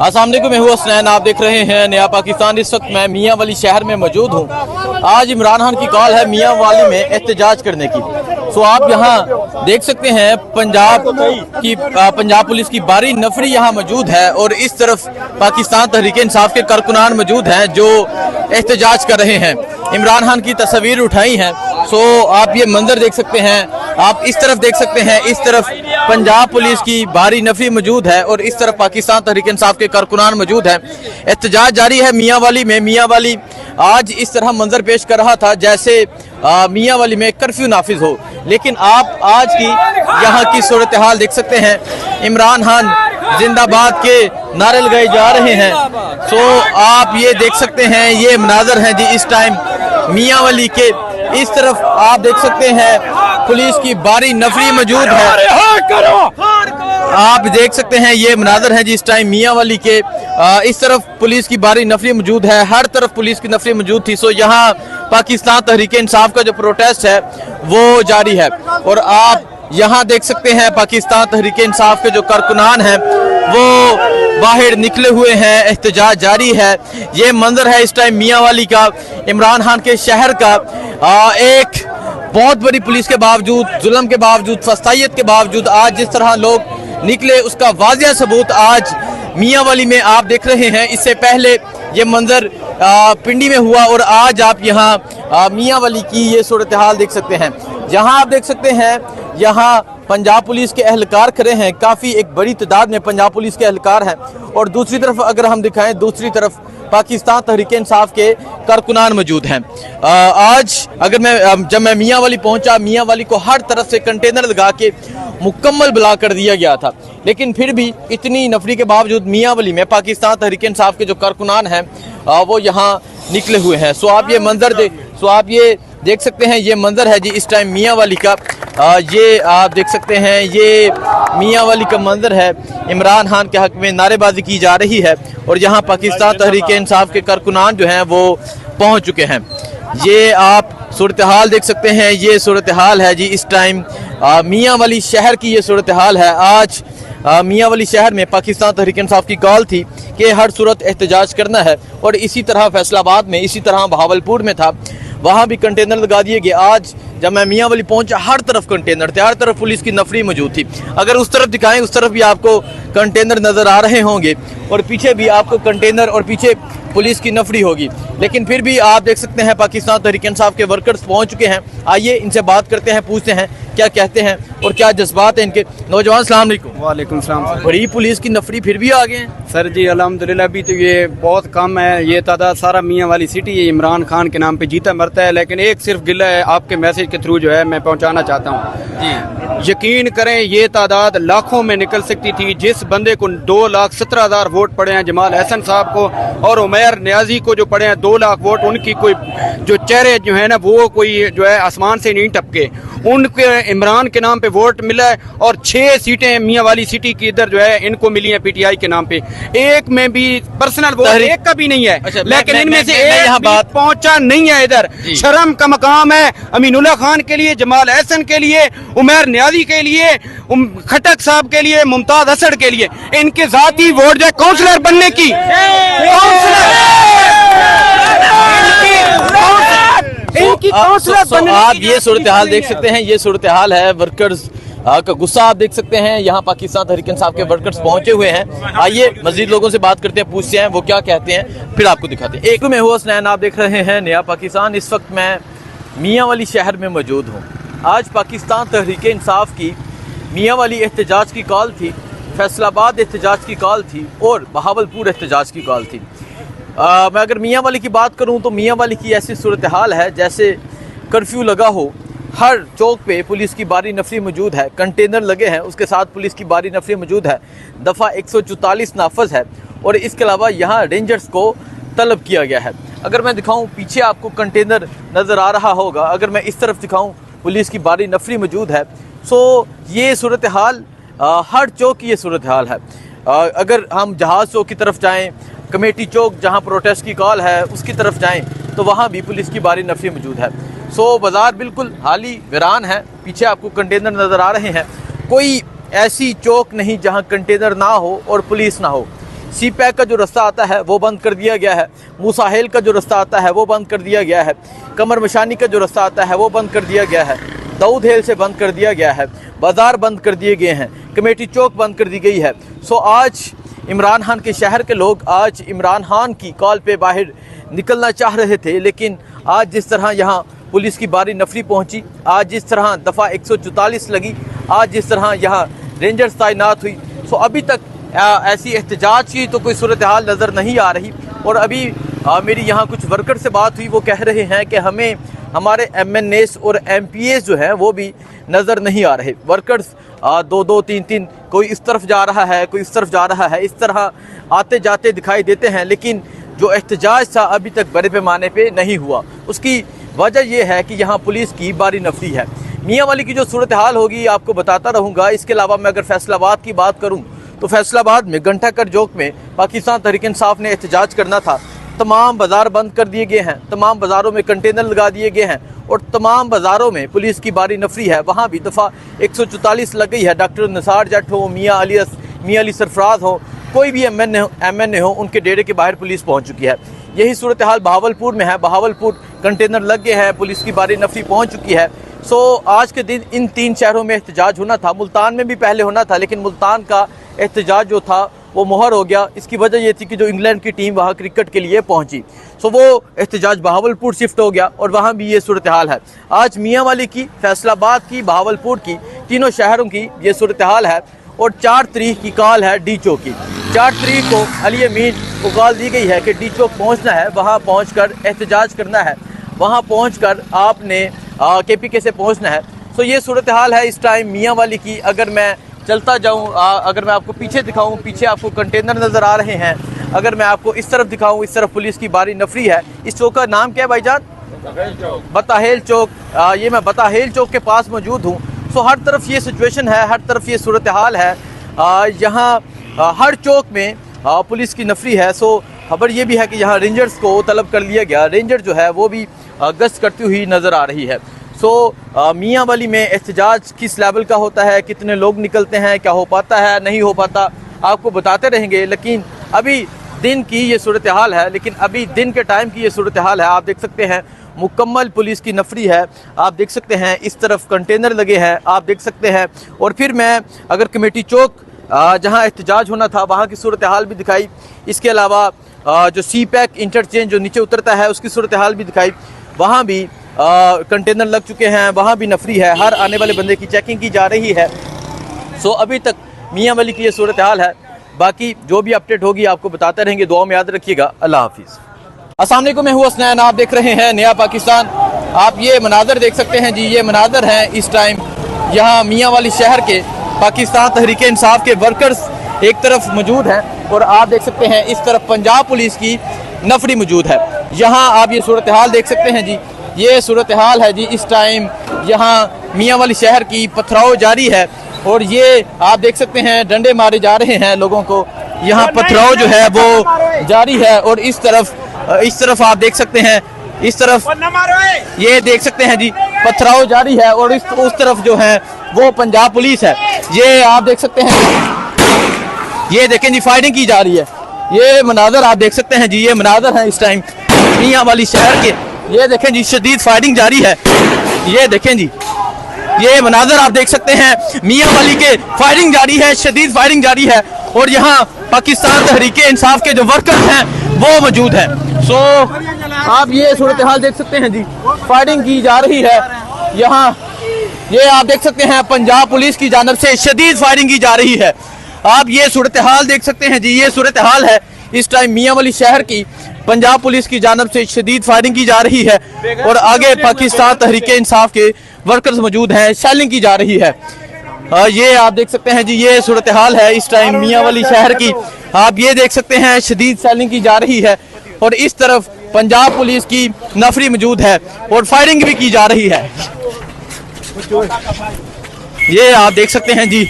अस्सलाम वालेकुम, मैं हूँ हसनैन। आप देख रहे हैं नया पाकिस्तान। इस वक्त मैं मियाँ वाली शहर में मौजूद हूँ। आज इमरान खान की कॉल है मियाँ वाली में एहतजाज करने की। तो आप यहाँ देख सकते हैं पंजाब पुलिस की बारी नफरी यहाँ मौजूद है और इस तरफ पाकिस्तान तहरीक इंसाफ के कारकुनान मौजूद हैं जो एहतजाज कर रहे हैं। इमरान खान की तस्वीर उठाई हैं। सो आप ये मंजर देख सकते हैं, आप इस तरफ देख सकते हैं, इस तरफ पंजाब पुलिस की भारी नफरी मौजूद है और इस तरफ पाकिस्तान तहरीक इंसाफ के कारकुनान मौजूद है। एहतजाज जारी है मियाँ वाली में। मियाँ वाली आज इस तरह मंजर पेश कर रहा था जैसे मियाँ वाली में कर्फ्यू नाफिज हो, लेकिन आप आज की यहाँ की सूरत हाल देख सकते हैं। इमरान खान जिंदाबाद के नारे लगाए जा रहे हैं। सो आप ये देख सकते हैं, ये मनाजर हैं जी इस टाइम मियाँ वाली के। इस तरफ आप देख सकते हैं पुलिस की बारी नफरी मौजूद है। आप देख सकते हैं ये मनाजर है जी इस टाइम मियाँ वाली के। इस तरफ पुलिस की बारी नफरी मौजूद है, हर तरफ पुलिस की नफरी मौजूद थी। सो यहाँ पाकिस्तान तहरीक इंसाफ का जो प्रोटेस्ट है वो जारी है और आप यहाँ देख सकते हैं पाकिस्तान तहरीक इंसाफ के जो कारकुनान हैं वो बाहर निकले हुए हैं। एहतजाज जारी है। ये मंजर है इस टाइम मियाँ वाली का, इमरान खान के शहर का। एक बहुत बड़ी पुलिस के बावजूद, जुल्म के बावजूद, फसाइयत के बावजूद आज जिस तरह लोग निकले उसका वाज़िह सबूत आज मियाँ वाली में आप देख रहे हैं। इससे पहले ये मंजर पिंडी में हुआ और आज आप यहाँ मियाँ वाली की ये सूरत हाल देख सकते हैं। जहाँ आप देख सकते हैं यहाँ पंजाब पुलिस के एहलकार खड़े हैं, काफ़ी एक बड़ी तादाद में पंजाब पुलिस के एहलकार हैं और दूसरी तरफ अगर हम दिखाएं, दूसरी तरफ पाकिस्तान तहरीक इंसाफ के कारकुनान मौजूद हैं। आज अगर जब मैं मियाँ वाली पहुंचा, मियाँ वाली को हर तरफ से कंटेनर लगा के मुकम्मल ब्लॉक कर दिया गया था, लेकिन फिर भी इतनी नफरी के बावजूद मियाँ वाली में पाकिस्तान तहरीक इंसाफ के जो कारकुनान हैं वो यहाँ निकले हुए हैं। सो आप ये देख सकते हैं, ये मंजर है जी इस टाइम मियाँ वाली का। ये आप देख सकते हैं, ये मियाँ वाली का मंजर है। इमरान खान के हक में नारेबाजी की जा रही है और यहाँ पाकिस्तान तहरीक इंसाफ के कारकुनान जो हैं वो पहुँच चुके हैं। ये आप सूरत हाल देख सकते हैं, ये सूरत हाल है जी इस टाइम मियाँ वाली शहर की। ये सूरत हाल है। आज मियाँ वाली शहर में पाकिस्तान तहरीक इंसाफ की कॉल थी कि हर सूरत एहतजाज करना है और इसी तरह फैसलाबाद में, इसी तरह बहावलपुर में था, वहाँ भी कंटेनर लगा दिए गए। आज जब मैं मियाँ वाली पहुंचा हर तरफ कंटेनर थे, हर तरफ पुलिस की नफरी मौजूद थी। अगर उस तरफ दिखाएं, उस तरफ भी आपको कंटेनर नज़र आ रहे होंगे और पीछे भी आपको कंटेनर और पीछे पुलिस की नफरी होगी, लेकिन फिर भी आप देख सकते हैं पाकिस्तान तहरीक इंसाफ के वर्कर्स पहुंच चुके हैं। आइए इनसे बात करते हैं, पूछते हैं क्या कहते हैं और क्या जज्बात हैं इनके। नौजवान अस्सलाम वालेकुम। वालेकुम सलाम। बड़ी पुलिस की नफरी फिर भी आ गए हैं सर जी अल्हम्दुलिल्लाह। अभी तो ये बहुत कम है, ये तादाद सारा मियाँ वाली सिटी है इमरान खान के नाम पे जीता मरता है। लेकिन एक सिर्फ गिला है, आपके मैसेज के थ्रू जो है मैं पहुंचाना चाहता हूँ जी। यकीन करें ये तादाद लाखों में निकल सकती थी। जिस बंदे को 2,17,000 वोट पड़े हैं, जमाल अहसन साहब को, और उमैर न्याजी को जो पड़े हैं 2 लाख वोट, उनकी कोई जो चेहरे जो है ना वो कोई जो है आसमान से नहीं टपके। उनके इमरान के नाम पे वोट मिला है और 6 सीटें मियाँ वाली सिटी की इधर जो है इनको मिली हैं PTI के नाम पे। एक में भी पर्सनल वोट एक का भी नहीं है। लेकिन इनमें से एक बात पहुंचा नहीं है इधर। शर्म का मकाम है अमीनुल्लाह खान के लिए, जमाल अहसन के लिए, उमैर न्याजी के लिए, खटक साहब के लिए, मुमताज असद के लिए। इनके जाती वोट जो है काउंसलर बनने की, आप ये सूरत हाल देख सकते हैं। ये सूरत हाल है वर्कर्स का गुस्सा आप देख सकते हैं। यहाँ पाकिस्तान तहरीक इंसाफ के वर्कर्स पहुंचे हुए हैं। आइए मजीद लोगों से बात करते हैं, पूछते हैं वो क्या कहते हैं, फिर आपको दिखाते हैं। एक मैं हूँ हसनैन, आप देख रहे हैं नया पाकिस्तान। इस वक्त मैं मियाँ वाली शहर में मौजूद हूँ। आज पाकिस्तान तहरीक इंसाफ की मियाँ वाली एहतजाज की कॉल थी, फैसलाबाद एहतजाज की कॉल थी और बहावलपुर एहतजाज की कॉल थी। मैं अगर मियाँ वाली की बात करूँ तो मियाँ वाली की ऐसी सूरत हाल है जैसे कर्फ्यू लगा हो। हर चौक पे पुलिस की बारी नफरी मौजूद है, कंटेनर लगे हैं, उसके साथ पुलिस की बारी नफरी मौजूद है। दफ़ा 144 नाफज है और इसके अलावा यहाँ रेंजर्स को तलब किया गया है। अगर मैं दिखाऊँ, पीछे आपको कंटेनर नज़र आ रहा होगा। अगर मैं इस तरफ दिखाऊँ, पुलिस की बारी नफरी मौजूद है। सो ये सूरत हाल हर चौक की ये सूरत हाल है। अगर हम जहाज़ चौक की तरफ जाएँ, कमेटी चौक जहाँ प्रोटेस्ट की कॉल है उसकी तरफ जाएँ तो वहाँ भी पुलिस की बारी नफरी मौजूद है। सो बाज़ार बिल्कुल खाली वीरान है। पीछे आपको कंटेनर नज़र आ रहे हैं। कोई ऐसी चौक नहीं जहाँ कंटेनर ना हो और पुलिस ना हो। सी पैक का जो रास्ता आता है वो बंद कर दिया गया है, मूसा हेल का जो रास्ता आता है वो बंद कर दिया गया है, कमर मशानी का जो रास्ता आता है वो बंद कर दिया गया है, दाऊद हेल से बंद कर दिया गया है, बाज़ार बंद कर दिए गए हैं, कमेटी चौक बंद कर दी गई है। सो आज इमरान खान के शहर के लोग आज इमरान खान की कॉल पे बाहर निकलना चाह रहे थे, लेकिन आज जिस तरह यहाँ पुलिस की बारी नफरी पहुँची, आज जिस तरह दफ़ा 144 लगी, आज जिस तरह यहाँ रेंजर्स तैनात हुई, सो अभी तक ऐसी एहतजाज की तो कोई सूरत हाल नज़र नहीं आ रही। और अभी मेरी यहाँ कुछ वर्कर से बात हुई, वो कह रहे हैं कि हमें हमारे MNAs और MPAs जो हैं वो भी नज़र नहीं आ रहे। वर्कर्स 2-2, 3-3 कोई इस तरफ जा रहा है, कोई इस तरफ जा रहा है, इस तरह आते जाते दिखाई देते हैं, लेकिन जो एहतजाज था अभी तक बड़े पैमाने पे नहीं हुआ। उसकी वजह यह है कि यहाँ पुलिस की बारी नफरी है। मियाँ वाली की जो सूरत हाल होगी आपको बताता रहूँगा। इसके अलावा मैं अगर फैसलाबाद की बात करूँ तो फैसलाबाद में घंटाकर चौक में पाकिस्तान तहरीक इंसाफ ने एहतजाज करना था, तमाम बाज़ार बंद कर दिए गए हैं, तमाम बाज़ारों में कंटेनर लगा दिए गए हैं और तमाम बाज़ारों में पुलिस की बारी नफरी है। वहाँ भी दफ़ा 144 लग गई है। डॉक्टर निसार जट हो, मियाँ अली सरफराज हो, कोई भी MNA हो, उनके डेरे के बाहर पुलिस पहुँच चुकी है। यही सूरत हाल बहावलपुर में है। बहावलपुर कंटेनर लग गए हैं, पुलिस की बारी नफरी पहुँच चुकी है। सो आज के दिन इन 3 शहरों में एहतजाज होना था। मुल्तान में भी पहले होना था, लेकिन मुल्तान का एहतजाज जो था वो मोहर हो गया। इसकी वजह ये थी कि जो इंग्लैंड की टीम वहाँ क्रिकेट के लिए पहुँची, सो वो एहतजाज बहावलपुर शिफ्ट हो गया और वहाँ भी ये सूरत हाल है। आज मियाँ वाली की, फैसलाबाद की, बहावलपुर की, तीनों शहरों की ये सूरत हाल है। और 4 तारीख की कॉल है डी चौक की। 4 तारीख को अली अमीन को कॉल दी गई है कि डी चौक पहुँचना है, वहाँ पहुँच कर एहतजाज करना है, वहाँ पहुँच कर आपने KPK से पहुँचना है। सो ये सूरत हाल है इस टाइम मियाँ वाली की। अगर मैं चलता जाऊँ, अगर मैं आपको पीछे दिखाऊँ, पीछे आपको कंटेनर नज़र आ रहे हैं। अगर मैं आपको इस तरफ दिखाऊँ, इस तरफ पुलिस की बारी नफरी है। इस चौक का नाम क्या है भाईजान? बताहेल चौक। ये मैं बताहेल चौक के पास मौजूद हूँ। सो हर तरफ ये सिचुएशन है, हर तरफ ये सूरत हाल है। यहाँ हर चौक में पुलिस की नफरी है। सो खबर ये भी है कि यहाँ रेंजर्स को तलब कर लिया गया। रेंजर जो है वो भी गश्त करती हुई नज़र आ रही है। सो मियाँ वाली में एहतजाज किस लेवल का होता है, कितने लोग निकलते हैं, क्या हो पाता है, नहीं हो पाता, आपको बताते रहेंगे। लेकिन अभी दिन की ये सूरत हाल है, लेकिन अभी दिन के टाइम की ये सूरत हाल है। आप देख सकते हैं मुकम्मल पुलिस की नफरी है। आप देख सकते हैं इस तरफ कंटेनर लगे हैं, आप देख सकते हैं। और फिर मैं अगर कमेटी चौक जहां एहतजाज होना था वहां की सूरत हाल भी दिखाई। इसके अलावा जो सी पैक इंटरचेंज जो नीचे उतरता है उसकी सूरत हाल भी दिखाई। वहाँ भी कंटेनर लग चुके हैं, वहाँ भी नफरी है। हर आने वाले बंदे की चेकिंग की जा रही है। सो अभी तक मियाँ वाली की ये सूरत हाल है। बाकी जो भी अपडेट होगी आपको बताते रहेंगे। दुआ में याद रखिएगा। अल्लाह हाफिज़। अस्सलाम वालेकुम, मैं हूँ हसनैन, आप देख रहे हैं नया पाकिस्तान। आप ये मनाज़र देख सकते हैं जी, ये मनाज़र हैं इस टाइम यहाँ मियाँ वाली शहर के। पाकिस्तान तहरीक इंसाफ के वर्कर्स एक तरफ मौजूद हैं और आप देख सकते हैं इस तरफ पंजाब पुलिस की नफरी मौजूद है। यहाँ आप ये सूरत हाल देख सकते हैं जी, ये सूरत हाल है जी इस टाइम यहाँ मियाँ वाली शहर की। पथराव जारी है और ये आप देख सकते हैं डंडे मारे जा रहे हैं लोगों को। यहाँ पथराव जो है वो जारी है। और इस तरफ आप देख सकते हैं, इस तरफ ये देख सकते हैं जी पथराव जारी है। और उस तरफ जो है वो पंजाब पुलिस है। ये आप देख सकते हैं, ये देखें जी फायरिंग की जा रही है। ये मनाजर आप देख सकते हैं जी, ये मनाजर है इस टाइम मियाँ वाली शहर के। ये देखें जी शदीद फायरिंग जारी है। ये देखें जी, ये मनाजर आप देख सकते हैं मियाँ वाली के, फायरिंग जारी है, शदीद फायरिंग जारी है। और यहाँ पाकिस्तान तहरीक इंसाफ के जो वर्कर्स हैं वो मौजूद हैं। सो आप ये सूरत हाल देख सकते हैं जी, फायरिंग की जा रही है यहाँ। ये आप देख सकते हैं पंजाब पुलिस की जानब से शदीद फायरिंग की जा रही है। आप ये सूरत हाल देख सकते हैं जी, ये सूरत हाल है इस टाइम मियाँ वाली शहर की। पंजाब पुलिस की जानब से शदीद फायरिंग की जा रही है और आगे पाकिस्तान तहरीक इंसाफ के वर्कर्स मौजूद हैं, शेलिंग की जा रही है। ये आप देख सकते हैं जी, ये सूरत हाल है इस टाइम मियाँ वाली शहर की। आप ये देख सकते हैं शदीद शेलिंग की जा रही है और इस तरफ पंजाब पुलिस की नफरी मौजूद है और फायरिंग भी की जा रही है। ये आप देख सकते हैं जी,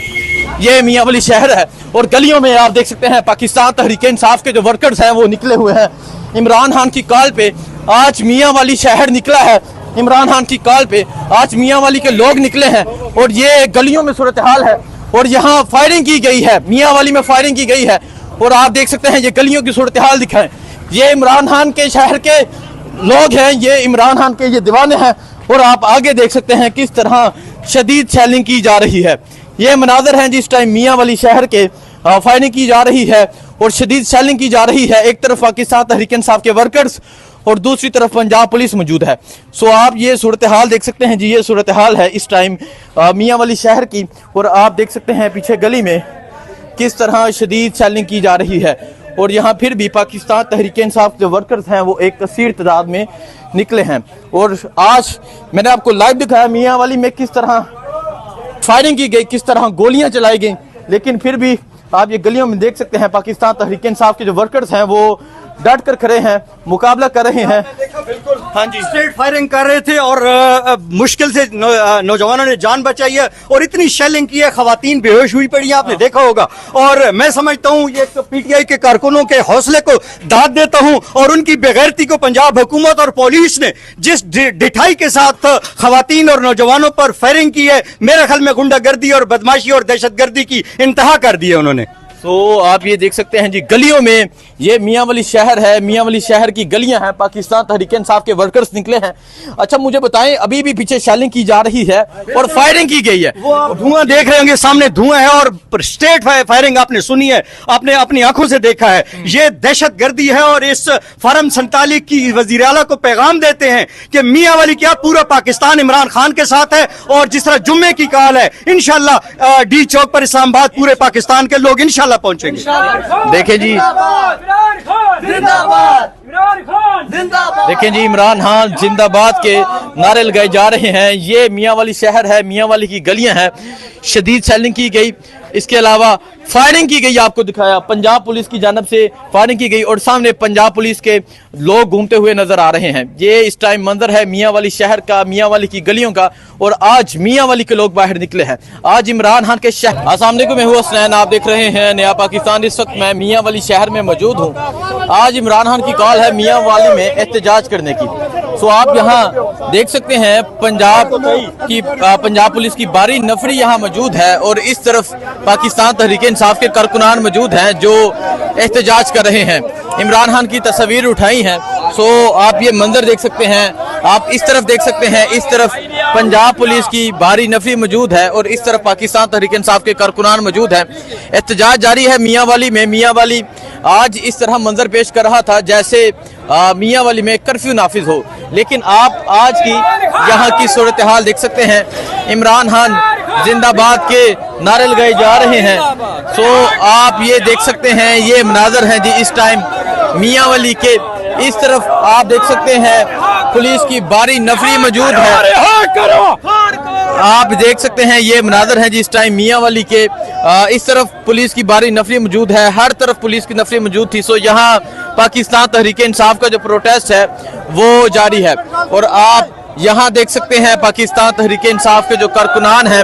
ये मियाँ वाली शहर है और गलियों में आप देख सकते हैं पाकिस्तान तहरीक इंसाफ के जो वर्कर्स हैं वो निकले हुए हैं। इमरान खान की कॉल पे आज मियाँ वाली शहर निकला है। इमरान खान की कॉल पे आज मियाँ वाली के लोग निकले हैं और ये गलियों में सूरत हाल है और यहाँ फायरिंग की गई है, मियाँ वाली में फायरिंग की गई है। और आप देख सकते हैं ये गलियों की सूरत हाल दिखाएं। ये इमरान खान के शहर के लोग हैं, ये इमरान खान के ये दीवाने हैं। और आप आगे देख सकते हैं किस तरह शदीद शेलिंग की जा रही है। ये मनाजर हैं जिस टाइम मियाँ वाली शहर के फायरिंग की जा रही है और शदीद शेलिंग की जा रही है। एक तरफ पाकिस्तान तहरीक इंसाफ के वर्कर्स और दूसरी तरफ पंजाब पुलिस मौजूद है। सो आप ये सूरत हाल देख सकते हैं जी, ये सूरत हाल है इस टाइम मियाँ वाली शहर की। और आप देख सकते हैं पीछे गली में किस तरह शदीद शेलिंग की जा रही है। और यहाँ फिर भी पाकिस्तान तहरीक इंसाफ के वर्कर्स हैं वो एक कसीर तादाद में निकले हैं। और आज मैंने आपको लाइव दिखाया मियाँ वाली में किस तरह फायरिंग की गई, किस तरह गोलियां चलाई गई, लेकिन फिर भी आप ये गलियों में देख सकते हैं पाकिस्तान तहरीक इंसाफ के जो वर्कर्स हैं वो डट कर खड़े हैं, मुकाबला कर रहे हैं। हाँ जी, स्ट्रेट फायरिंग कर रहे थे और मुश्किल से नौजवानों ने जान बचाई है और इतनी शेलिंग की है, खवातीन बेहोश हुई पड़ी है, आपने देखा होगा। और मैं समझता हूँ ये पीटीआई के कारकुनों के हौसले को दाद देता हूँ और उनकी बेगैरती को पंजाब हुकूमत और पुलिस ने जिस ढिठाई के साथ खवातीन और नौजवानों पर फायरिंग की है, मेरे ख्याल में गुंडागर्दी और बदमाशी और दहशतगर्दी की इंतहा कर दी है उन्होंने। तो आप ये देख सकते हैं जी गलियों में, ये मियाँ वाली शहर है, मियाँ वाली शहर की गलियां हैं, पाकिस्तान तहरीक इंसाफ के वर्कर्स निकले हैं। अच्छा मुझे बताएं, अभी भी पीछे शेलिंग की जा रही है और फायरिंग की गई है, वो आप धुआं देख रहे होंगे, सामने धुआं है और स्ट्रेट फायरिंग आपने सुनी है, आपने अपनी आंखों से देखा है। ये दहशतगर्दी है और इस फारम संतालिक की वजीर आला को पैगाम देते हैं कि मियाँ वाली क्या पूरा पाकिस्तान इमरान खान के साथ है। और जिस तरह जुम्मे की काल है, इंशाल्लाह डी चौक पर इस्लामाबाद पूरे पाकिस्तान के लोग इंशाल्लाह पहुंचेंगे। देखें जी, देखें जी इमरान खान जिंदाबाद के नारे लगाए जा रहे हैं। ये मियाँ वाली शहर है, मियाँ वाली की गलियां हैं, शदीद शेलिंग की गई, इसके अलावा फायरिंग की गई, आपको दिखाया पंजाब पुलिस की जानब से फायरिंग की गई और सामने पंजाब पुलिस के लोग घूमते हुए नजर आ रहे हैं। ये इस टाइम मंजर है मियाँ वाली शहर का, मियाँ वाली की गलियों का। और आज मियाँ वाली के लोग बाहर निकले हैं, आज इमरान खान के शहर। अस्सलाम वालेकुम, मैं हूं हसनैन, आप देख रहे हैं नया पाकिस्तान। इस वक्त मैं मियाँ वाली शहर में मौजूद हूँ। आज इमरान खान की कॉल है मियाँ वाली में एहतजाज करने की। सो आप यहाँ देख सकते हैं पंजाब पुलिस की भारी नफरी यहाँ मौजूद है और इस तरफ पाकिस्तान तहरीक इंसाफ के कारकुनान मौजूद हैं जो एहतजाज कर रहे हैं, इमरान खान की तस्वीर उठाई हैं। सो आप ये मंजर देख सकते हैं, आप इस तरफ देख सकते हैं, इस तरफ पंजाब पुलिस की भारी नफरी मौजूद है और इस तरफ पाकिस्तान तहरीक इंसाफ के कारकुनान मौजूद हैं। एहतजाज जारी है मियाँ वाली में। मियाँ वाली आज इस तरह मंजर पेश कर रहा था जैसे मियाँ वाली में कर्फ्यू नाफिज हो, लेकिन आप आज की यहाँ की सूरत हाल देख सकते हैं। इमरान खान जिंदाबाद के नारे लगाए जा रहे हैं। सो आप ये देख सकते हैं, ये मनाजर हैं जी इस टाइम मियाँ वाली के। इस तरफ आप देख सकते हैं पुलिस की भारी नफरी मौजूद है, आप देख सकते हैं ये मनाजर है जिस टाइम मियाँ वाली के। इस तरफ पुलिस की भारी नफरी मौजूद है, हर तरफ पुलिस की नफरी मौजूद थी। सो यहाँ पाकिस्तान तहरीक इंसाफ का जो प्रोटेस्ट है वो जारी है और आप यहाँ देख सकते हैं पाकिस्तान तहरीक इंसाफ के जो कारकुनान हैं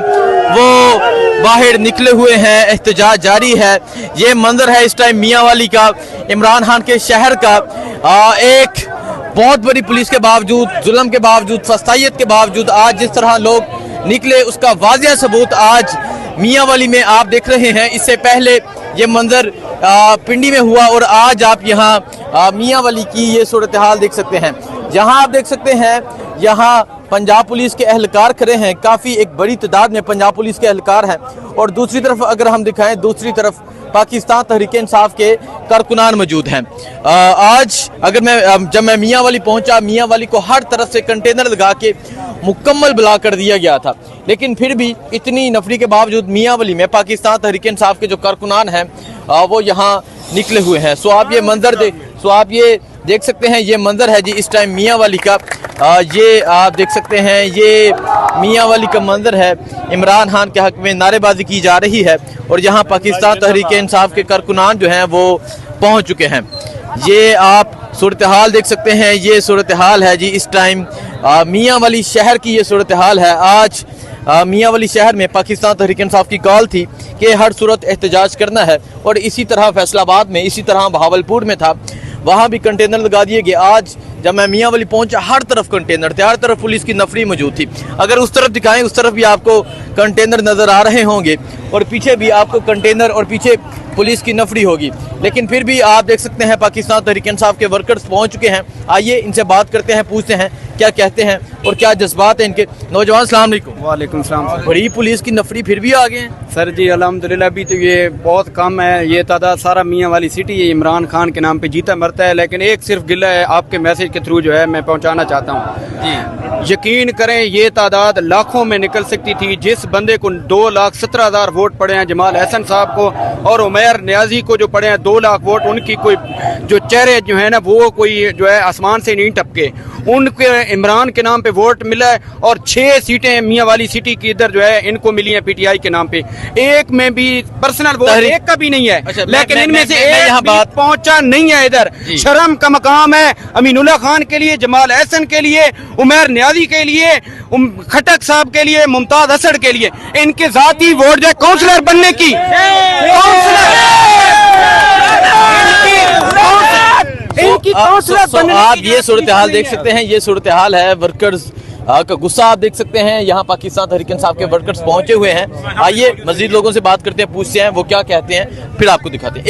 वो बाहर निकले हुए हैं, एहतजाज जारी है। ये मंजर है इस टाइम मियाँ वाली का, इमरान खान के शहर का। एक बहुत बड़ी पुलिस के बावजूद, जुल्म के बावजूद, फस्तायत के बावजूद आज जिस तरह लोग निकले उसका वाज़िया सबूत आज मियाँ वाली में आप देख रहे हैं। इससे पहले ये मंजर पिंडी में हुआ और आज आप यहाँ मियाँ वाली की ये सूरत हाल देख सकते हैं। यहाँ आप देख सकते हैं, यहाँ पंजाब पुलिस के एहलकार खड़े हैं, काफ़ी एक बड़ी तादाद में पंजाब पुलिस के एहलकार हैं। और दूसरी तरफ अगर हम दिखाएं, दूसरी तरफ पाकिस्तान तहरीक इंसाफ के कारकुनान मौजूद हैं। आज अगर जब मैं मियाँ वाली पहुंचा, मियाँ वाली को हर तरफ से कंटेनर लगा के मुकम्मल ब्लॉक कर दिया गया था, लेकिन फिर भी इतनी नफरी के बावजूद मियाँ वाली में पाकिस्तान तहरीक इंसाफ के जो कारकुनान हैं वो यहाँ निकले हुए हैं। सो आप ये देख सकते हैं, ये मंजर है जी इस टाइम मियाँ वाली का। ये आप देख सकते हैं, ये मियाँ वाली का मंजर है। इमरान खान के हक में नारेबाजी की जा रही है और यहाँ पाकिस्तान तहरीक इंसाफ के कारकुनान जो हैं वो पहुँच चुके हैं। ये आप सूरत हाल देख सकते हैं, ये सूरत हाल है जी इस टाइम मियाँ वाली शहर की। ये सूरत हाल है आज मियाँ वाली शहर में। पाकिस्तान तहरीक इंसाफ की कॉल थी कि हर सूरत एहतजाज करना है और इसी तरह फैसलाबाद में, इसी तरह बहावलपुर में था, वहाँ भी कंटेनर लगा दिए गए। आज जब मैं मियाँ वाली पहुंचा, हर तरफ कंटेनर थे, हर तरफ पुलिस की नफरी मौजूद थी। अगर उस तरफ दिखाएं, उस तरफ भी आपको कंटेनर नजर आ रहे होंगे और पीछे भी आपको कंटेनर और पीछे पुलिस की नफरी होगी। लेकिन फिर भी आप देख सकते हैं पाकिस्तान तहरीक इंसाफ के वर्कर्स पहुंच चुके हैं। आइए इनसे बात करते हैं, पूछते हैं क्या कहते हैं और क्या जज्बात हैं इनके। नौजवान अस्सलाम वालेकुम। वालेकुम सलाम। बड़ी पुलिस की नफरी फिर भी आ गए हैं। सर जी अल्हम्दुलिल्लाह अभी तो ये बहुत कम है, ये तादाद सारा मियाँ वाली सिटी है इमरान खान के नाम पे जीता मरता है। लेकिन एक सिर्फ गिला है आपके मैसेज के थ्रू जो है मैं पहुंचाना चाहता हूँ जी। यकीन करें ये तादाद लाखों में निकल सकती थी। जिस बंदे को 2,17,000 वोट पड़े हैं जमाल अहसन साहब को, और उमैर नियाजी को जो पड़े हैं 2 लाख वोट, उनकी कोई जो चेहरे जो है ना वो कोई जो है आसमान से नहीं टपके, उनके इमरान के नाम पे वोट मिला है। और 6 सीटें मियाँ वाली सिटी की इधर जो है इनको मिली हैं पीटीआई के नाम पे। एक में भी पर्सनल वोट एक का भी नहीं है। अच्छा, लेकिन इनमें से मैं एक यहाँ भी बात पहुंचा नहीं है इधर। शर्म का मकाम है अमीनुल्लाह खान के लिए, जमाल अहसन के लिए, उमैर नियाजी के लिए, खटक साहब के लिए, मुमताज असद के लिए। इनके जाती वोट जो काउंसलर बनने की आप ये सूरत हाल देख सकते हैं, ये सूरत हाल है वर्कर्स का गुस्सा आप देख सकते हैं। यहाँ पाकिस्तान तहरीक इंसाफ के वर्कर्स पहुंचे हुए हैं। आइए मजीद लोगों से बात करते हैं, पूछते हैं वो क्या कहते हैं, फिर आपको दिखाते हैं।